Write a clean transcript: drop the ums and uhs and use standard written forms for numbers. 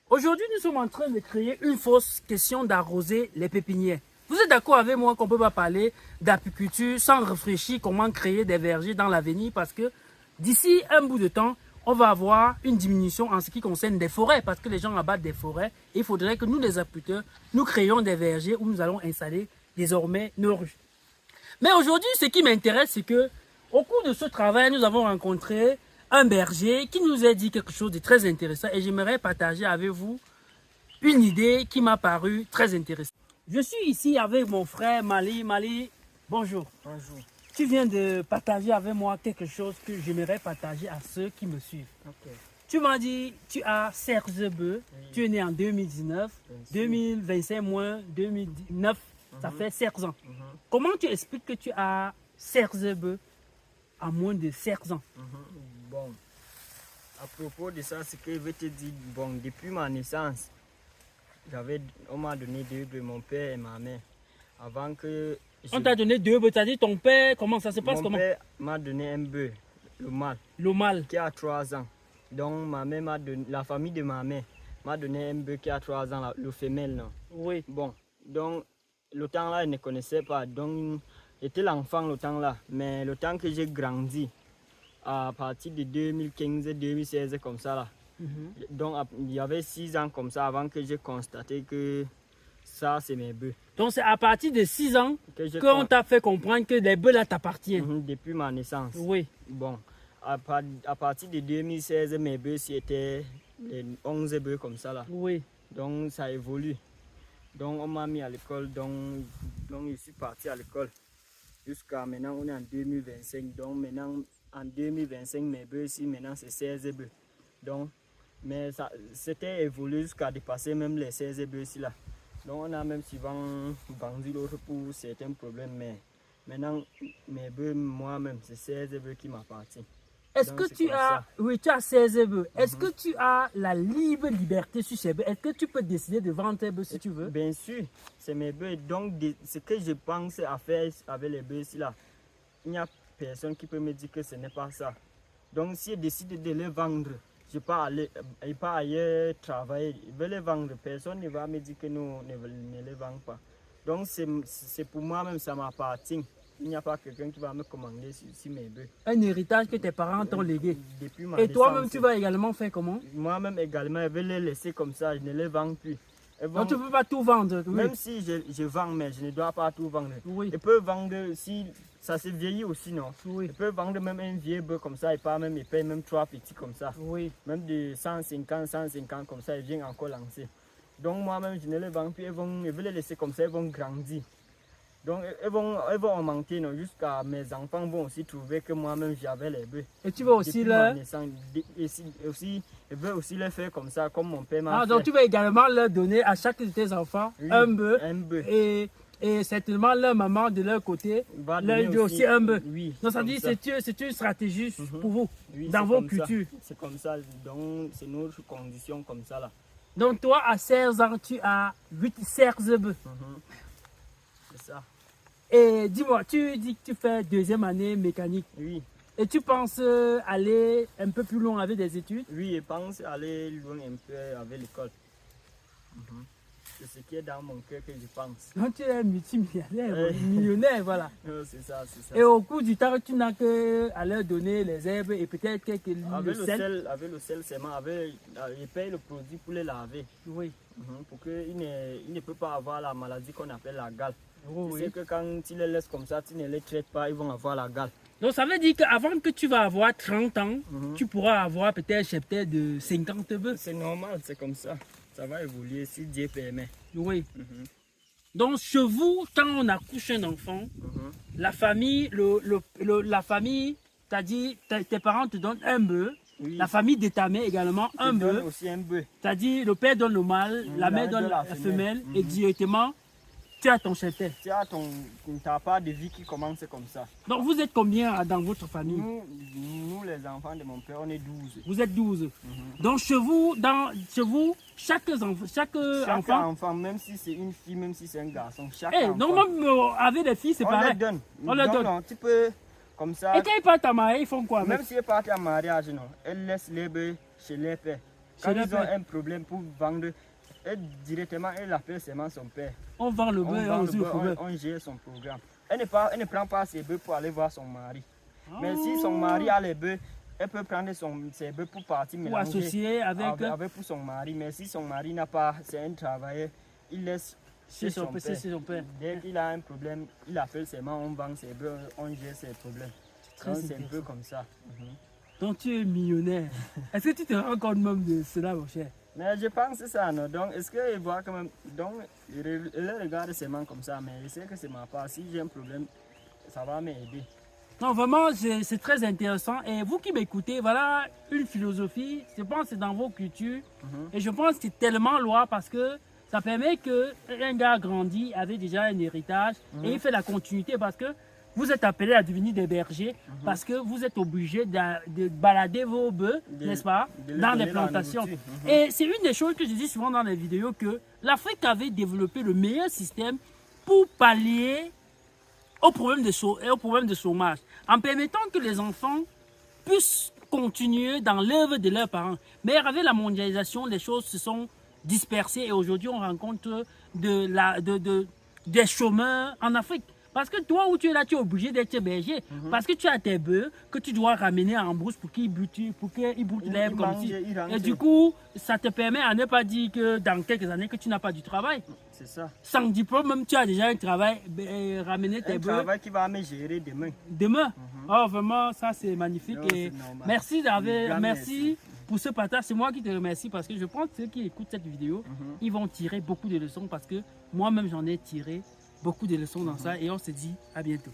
Aujourd'hui, nous sommes en train de créer une fausse question d'arroser les pépinières. Vous êtes d'accord avec moi qu'on ne peut pas parler d'apiculture sans réfléchir comment créer des vergers dans l'avenir parce que d'ici un bout de temps, on va avoir une diminution en ce qui concerne des forêts parce que les gens abattent des forêts et il faudrait que nous, les apiculteurs, nous créions des vergers où nous allons installer désormais nos ruches. Mais aujourd'hui, ce qui m'intéresse, c'est que au cours de ce travail, nous avons rencontré un berger qui nous a dit quelque chose de très intéressant et j'aimerais partager avec vous une idée qui m'a paru très intéressante. Je suis ici avec mon frère Mali. Mali, bonjour. Bonjour. Tu viens de partager avec moi quelque chose que j'aimerais partager à ceux qui me suivent. Ok. Tu m'as dit, tu as 16 bœufs, Oui. tu es né en 2019, Bien sûr. 2025 moins 2019, ça fait 16 ans. Mhm, Comment tu expliques que tu as 16 bœufs à moins de 16 ans? mhm. Bon, à propos de ça, ce que je vais te dire, bon, depuis ma naissance, on m'a donné deux bœufs, mon père et ma mère. Avant que On t'a donné 2 bœufs, tu as dit ton père, comment ça se passe? mon Comment? père m'a donné un bœuf, le mâle, Le mâle. qui a 3 ans. Donc ma mère m'a donné, la famille de ma mère m'a donné un bœuf qui a 3 ans, le femelle. Non? Oui. Bon, donc le temps là, je ne connaissais pas. Donc j'étais l'enfant le temps là. Mais le temps que j'ai grandi, à partir de 2015-2016 comme ça là. Donc il y avait 6 ans comme ça avant que j'ai constaté que ça c'est mes bœufs. Donc c'est à partir de 6 ans Que qu'on t'a fait comprendre que les bœufs là t'appartiennent. Depuis ma naissance. Oui. Bon, à partir de 2016, mes bœufs c'était les 11 bœufs comme ça là. Oui. Donc ça évolue. Donc on m'a mis à l'école, donc je suis parti à l'école. Jusqu'à maintenant, on est en 2025. Donc maintenant, en 2025, mes bœufs ici, maintenant c'est 16 bœufs. Donc, mais ça c'était évolué jusqu'à dépasser même les 16 bœufs ici là. Donc on a même souvent vendu l'autre pour certains problèmes. Mais maintenant, mes bœufs, moi-même, c'est 16 bœufs qui m'appartiennent. Est-ce Donc, que c'est tu comme as, ça. oui, tu as 16 bœufs. Est-ce que tu as la libre liberté sur ces bœufs? Est-ce que tu peux décider de vendre tes bœufs si tu veux? Bien sûr, c'est mes bœufs. Donc, ce que je pense à faire avec les bœufs ici là, il n'y a personne qui peut me dire que ce n'est pas ça. Donc, si je décide de les vendre, je ne vais pas ailleurs travailler. Je vais les vendre. Personne ne va me dire que nous ne les vendons pas. Donc, c'est pour moi-même, ça m'appartient. Il n'y a pas quelqu'un qui va me commander sur mes bœufs. Un héritage que tes parents t'ont légué. Depuis ma Et toi-même, naissance, tu vas également faire comment? moi-même également, je vais les laisser comme ça. Je ne les vends plus. Elles vont- Donc tu ne peux pas tout vendre. Oui. Même si je vends, mais je ne dois pas tout vendre. Oui. Je peux vendre, si ça se vieillit aussi, non? Oui. Je peux vendre même un vieux bœuf comme ça, et pas même, il paye même 3 petits comme ça. Oui. Même de 150 comme ça, il vient encore lancer. Donc moi-même, je ne les vends plus, je vais les laisser comme ça, ils vont grandir. Donc elles vont augmenter, non? Jusqu'à mes enfants vont aussi trouver que moi-même j'avais les bœufs. Et tu vas aussi Depuis ma leur... naissance. Aussi, je veux aussi les faire comme ça, comme mon père m'a Ah, fait. donc tu vas également leur donner à chaque de tes enfants Oui, un bœuf. un bœuf. Et certainement leur maman de leur côté Va leur donner dit aussi un bœuf. Oui. Donc ça comme dit ça. c'est une stratégie Mhm. pour vous, Oui, dans c'est vos comme ça. cultures. C'est comme ça, donc c'est notre condition comme ça là. Donc toi, à 16 ans, tu as 16 bœufs. C'est ça. Et dis-moi, tu dis que tu fais 2e année mécanique. Oui, Et tu penses aller un peu plus loin avec des études? oui, je pense aller loin un peu avec l'école. C'est ce qui est dans mon cœur que je pense. Donc tu es multimillionnaire, millionnaire, voilà. C'est ça, c'est ça. Et au cours du temps, tu n'as qu'à leur donner les herbes et peut-être quelques Avec le sel. avec le sel seulement, je paye le produit pour les laver. Oui. Pour qu'il ne peut pas avoir la maladie qu'on appelle la gale. Oh, Tu oui. sais que quand tu les laisses comme ça, tu ne les traites pas, ils vont avoir la gale. Donc ça veut dire qu'avant que tu vas avoir 30 ans, tu pourras avoir peut-être un cheptel de 50 bœufs. C'est normal, c'est comme ça. Ça va évoluer si Dieu permet. Oui. Donc chez vous, quand on accouche un enfant, la famille, la famille, t'as dit, tes parents te donnent un bœuf, Oui. la famille de ta mère également un Je donne bœuf. aussi un bœuf. T'as dit, le père donne le mâle, la mère donne la femelle, et directement, tu as ton cheptel. Tu as ta part de vie qui commence comme ça. Donc vous êtes combien dans votre famille? Nous, les enfants de mon père, on est 12. Vous êtes 12. Donc chez vous, chaque enfant, même si c'est une fille, même si c'est un garçon, chaque eh, enfant, donc même avec les filles, c'est on pareil. les donne. On les donne. Non, tu peux, comme ça, Et quand ils partent à marier, ils font quoi avec? même si elles partent en mariage, non, elles laissent les bœufs chez les pères. Quand ils ont un problème pour vendre, directement, elle appelle seulement son père. On vend le bœuf et on résout le problème. On gère son programme. Elle ne prend pas ses bœufs pour aller voir son mari. Mais si son mari a les bœufs, elle peut prendre ses bœufs pour partir mélanger. Pour associer avec pour son mari. Mais si son mari n'a pas, c'est un travailleur, il laisse chez son père. Dès qu'il a un problème, il appelle seulement, on vend ses bœufs, on gère ses problèmes. C'est un peu comme ça. Donc tu es millionnaire. Est-ce que tu te rends compte même de cela, mon cher? Mais je pense que c'est ça, non? Donc, est-ce qu'il voit quand même... Donc, il regarde seulement comme ça, mais il sait que c'est ma part. Si j'ai un problème, ça va m'aider. Non, vraiment, c'est très intéressant. Et vous qui m'écoutez, voilà une philosophie. Je pense que c'est dans vos cultures. Et je pense que c'est tellement loin parce que ça permet qu'un gars grandit avec déjà un héritage et il fait la continuité parce que vous êtes appelés à devenir des bergers parce que vous êtes obligés de balader vos bœufs, n'est-ce pas, dans les plantations. Et c'est une des choses que je dis souvent dans les vidéos que l'Afrique avait développé le meilleur système pour pallier au problème de chômage, en permettant que les enfants puissent continuer dans l'œuvre de leurs parents. Mais avec la mondialisation, les choses se sont dispersées et aujourd'hui on rencontre des chômeurs en Afrique. Parce que toi où tu es là, tu es obligé d'être berger. Parce que tu as tes bœufs que tu dois ramener en brousse pour qu'ils broutent l'herbe comme ci. Et du coup, ça te permet à ne pas dire que dans quelques années que tu n'as pas du travail. C'est ça. Sans diplôme, même tu as déjà un travail, ramener tes bœufs. Un travail qui va me gérer demain. Demain. Oh, vraiment, ça c'est magnifique. Non, et merci pour ce partage. C'est moi qui te remercie parce que je pense que ceux qui écoutent cette vidéo, ils vont tirer beaucoup de leçons parce que moi-même j'en ai tiré beaucoup de leçons dans ça et on se dit à bientôt.